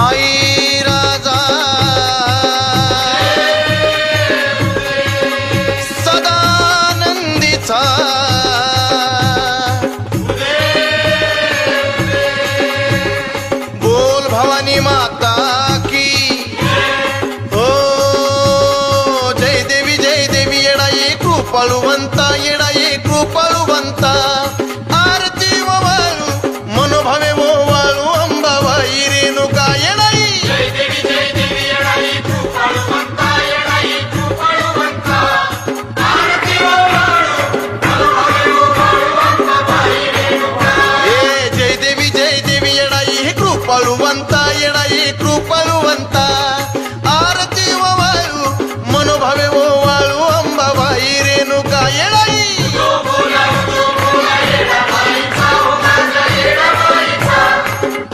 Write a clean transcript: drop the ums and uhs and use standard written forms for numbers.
आई राजा सदानंदीचा बोल भवानी माता की हो जय देवी येडा ये कृपाळुवंता येडा ये कृपाळुवंता आरती वाळू मनोभावे वाळू अंबाबाई रेणुका येडाई जय देवी येडा ये कृपाळुवंता येडा ये कृपाळुवंता आरती वाळू मनोभावे वाळू अंबाबाई रेणुका ए जय देवी येडा ये कृपाळुवंता येडा ये कृपाळुवंता